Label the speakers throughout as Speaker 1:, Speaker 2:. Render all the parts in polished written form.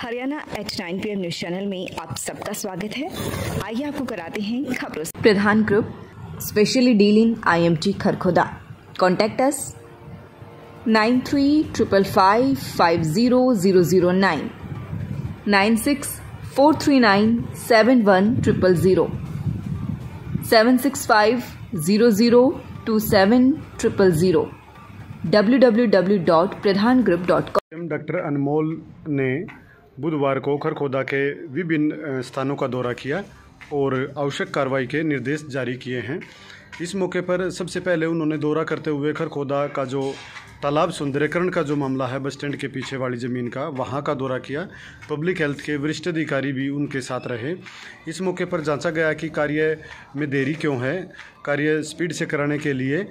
Speaker 1: Haryana at 9 PM news channel में आप सबका स्वागत है। आइए आपको कराते हैं खबरों।
Speaker 2: Pradhan group specially dealing IMT Kharkhoda. Contact us 9355500009 9643971000 765002700 www.pradhangroup.com।
Speaker 3: Doctor Anmol ने बुधवार को खरखोदा के विभिन्न स्थानों का दौरा किया और आवश्यक कार्रवाई के निर्देश जारी किए हैं। इस मौके पर सबसे पहले उन्होंने दौरा करते हुए खरखोदा का जो तालाब सुंदरीकरण का जो मामला है बस स्टैंड के पीछे वाली ज़मीन का, वहाँ का दौरा किया। पब्लिक हेल्थ के वरिष्ठ अधिकारी भी उनके साथ रहे। इस मौके पर जांचा गया कि कार्य में देरी क्यों है। कार्य स्पीड से कराने के लिए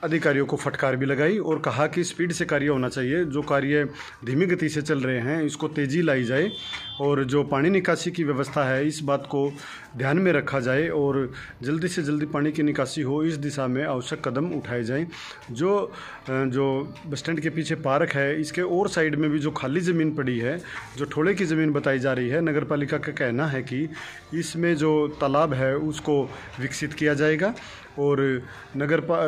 Speaker 3: अधिकारियों को फटकार भी लगाई और कहा कि स्पीड से कार्य होना चाहिए। जो कार्य धीमी गति से चल रहे हैं इसको तेज़ी लाई जाए और जो पानी निकासी की व्यवस्था है इस बात को ध्यान में रखा जाए और जल्दी से जल्दी पानी की निकासी हो, इस दिशा में आवश्यक कदम उठाए जाएं। जो बस स्टैंड के पीछे पार्क है इसके और साइड में भी जो खाली ज़मीन पड़ी है, जो ठोड़े की ज़मीन बताई जा रही है, नगर पालिका का कहना है कि इसमें जो तालाब है उसको विकसित किया जाएगा और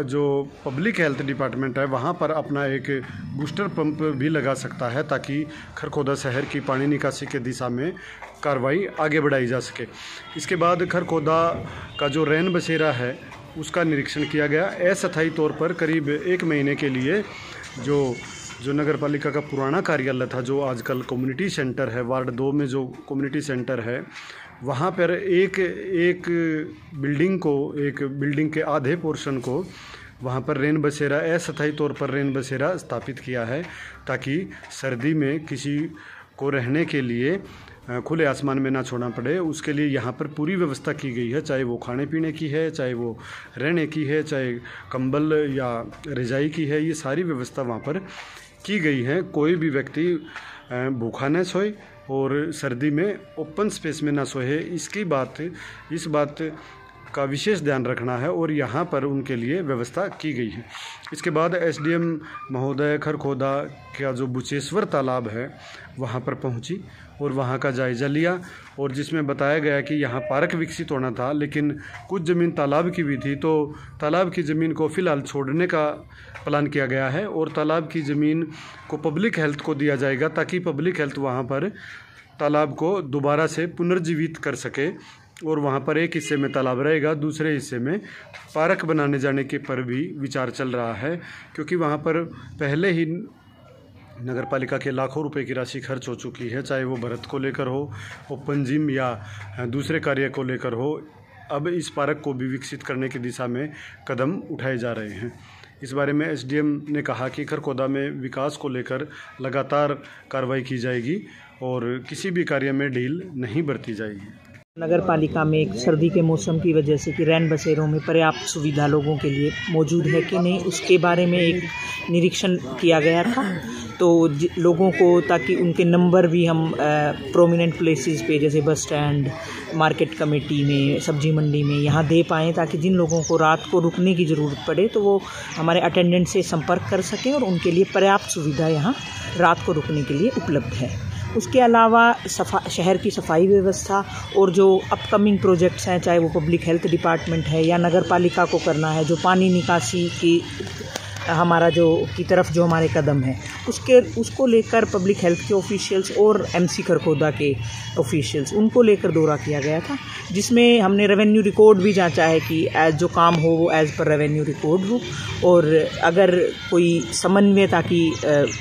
Speaker 3: जो पब्लिक हेल्थ डिपार्टमेंट है वहाँ पर अपना एक बूस्टर पंप भी लगा सकता है ताकि खरखोदा शहर की पानी निकासी के दिशा में कार्रवाई आगे बढ़ाई जा सके। इसके बाद खरखोदा का जो रैन बसेरा है उसका निरीक्षण किया गया। अस्थायी तौर पर करीब 1 महीने के लिए जो नगर पालिका का पुराना कार्यालय था, जो आजकल कम्युनिटी सेंटर है, वार्ड 2 में जो कम्युनिटी सेंटर है वहाँ पर एक बिल्डिंग के आधे पोर्शन को वहाँ पर रेन बसेरा, अस्थायी तौर पर रेन बसेरा स्थापित किया है ताकि सर्दी में किसी को रहने के लिए खुले आसमान में ना छोड़ना पड़े। उसके लिए यहाँ पर पूरी व्यवस्था की गई है, चाहे वो खाने पीने की है, चाहे वो रहने की है, चाहे कंबल या रजाई की है, ये सारी व्यवस्था वहाँ पर की गई है। कोई भी व्यक्ति भूखा न सोए और सर्दी में ओपन स्पेस में ना सोए, इस बात का विशेष ध्यान रखना है और यहाँ पर उनके लिए व्यवस्था की गई है। इसके बाद SDM महोदय खरखोदा का जो बुचेश्वर तालाब है वहाँ पर पहुँची और वहाँ का जायज़ा लिया और जिसमें बताया गया कि यहाँ पार्क विकसित होना था, लेकिन कुछ ज़मीन तालाब की भी थी, तो तालाब की ज़मीन को फ़िलहाल छोड़ने का प्लान किया गया है और तालाब की ज़मीन को पब्लिक हेल्थ को दिया जाएगा ताकि पब्लिक हेल्थ वहाँ पर तालाब को दोबारा से पुनर्जीवित कर सके और वहाँ पर एक हिस्से में तालाब रहेगा, दूसरे हिस्से में पार्क बनाने जाने के पर भी विचार चल रहा है, क्योंकि वहाँ पर पहले ही नगर पालिका के लाखों रुपए की राशि खर्च हो चुकी है, चाहे वो भरत को लेकर हो, ओपन जिम या दूसरे कार्य को लेकर हो। अब इस पार्क को भी विकसित करने की दिशा में कदम उठाए जा रहे हैं। इस बारे में SDM ने कहा कि खरखोदा में विकास को लेकर लगातार कार्रवाई की जाएगी और किसी भी कार्य में ढील नहीं बरती जाएगी।
Speaker 4: नगर पालिका में एक सर्दी के मौसम की वजह से कि रैन बसेरों में पर्याप्त सुविधा लोगों के लिए मौजूद है कि नहीं, उसके बारे में एक निरीक्षण किया गया था। तो लोगों को, ताकि उनके नंबर भी हम प्रोमिनेंट प्लेसेस पे जैसे बस स्टैंड, मार्केट कमेटी में, सब्जी मंडी में यहाँ दे पाएँ, ताकि जिन लोगों को रात को रुकने की ज़रूरत पड़े तो वो हमारे अटेंडेंट से संपर्क कर सकें और उनके लिए पर्याप्त सुविधा यहाँ रात को रुकने के लिए उपलब्ध है। उसके अलावा शहर की सफाई व्यवस्था और जो अपकमिंग प्रोजेक्ट्स हैं, चाहे वो पब्लिक हेल्थ डिपार्टमेंट है या नगर पालिका को करना है, जो पानी निकासी की हमारा की तरफ जो हमारे कदम है उसको लेकर पब्लिक हेल्थ के ऑफिशियल्स और MC खरखोदा के ऑफिशियल्स, उनको लेकर दौरा किया गया था, जिसमें हमने रेवेन्यू रिकॉर्ड भी जांचा है कि जो काम हो वो एज़ पर रेवेन्यू रिकॉर्ड हो और अगर कोई समन्वय, ताकि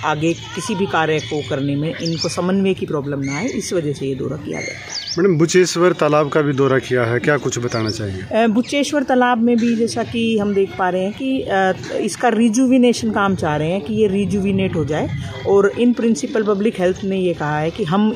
Speaker 4: आगे किसी भी कार्य को करने में इनको समन्वय की प्रॉब्लम ना आए, इस वजह से ये दौरा किया गया था।
Speaker 3: मैडम, बुचेश्वर तालाब का भी दौरा किया है, क्या कुछ बताना चाहिए?
Speaker 4: बुचेश्वर तालाब में भी जैसा कि हम देख पा रहे हैं कि इसका रिजुविनेशन का हम चाह रहे हैं कि ये रिजुविनेट हो जाए और इन प्रिंसिपल पब्लिक हेल्थ ने ये कहा है कि हम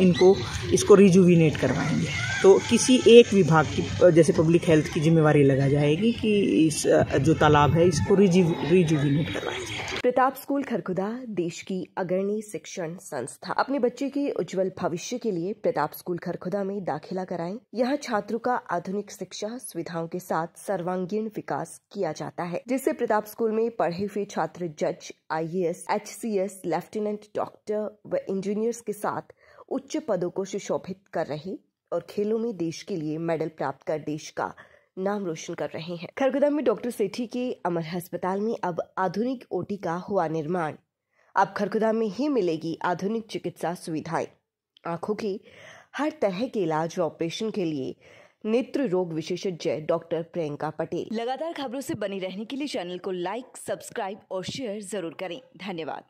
Speaker 4: इसको रिजुविनेट करवाएंगे। तो किसी एक विभाग की, जैसे पब्लिक हेल्थ की जिम्मेवारी लगा जाएगी कि इस जो तालाब है इसको रिजुविनेट करवाया जाए।
Speaker 1: प्रताप स्कूल खरखोदा देश की अग्रणी शिक्षण संस्था। अपने बच्चे के उज्जवल भविष्य के लिए प्रताप स्कूल खरखोदा में दाखिला कराएं। यहाँ छात्रों का आधुनिक शिक्षा सुविधाओं के साथ सर्वांगीण विकास किया जाता है, जिससे प्रताप स्कूल में पढ़े हुए छात्र जज, IAS, HCS, लेफ्टिनेंट, डॉक्टर व इंजीनियर्स के साथ उच्च पदों को सुशोभित कर रहे और खेलों में देश के लिए मेडल प्राप्त कर देश का नाम रोशन कर रहे हैं। खरगोदा में डॉक्टर सेठी के अमर अस्पताल में अब आधुनिक ओटी का हुआ निर्माण। अब खरगोदा में ही मिलेगी आधुनिक चिकित्सा सुविधाएं। आंखों की हर तरह के इलाज व ऑपरेशन के लिए नेत्र रोग विशेषज्ञ डॉक्टर प्रियंका पटेल।
Speaker 2: लगातार खबरों से बनी रहने के लिए चैनल को लाइक, सब्सक्राइब और शेयर जरूर करें। धन्यवाद।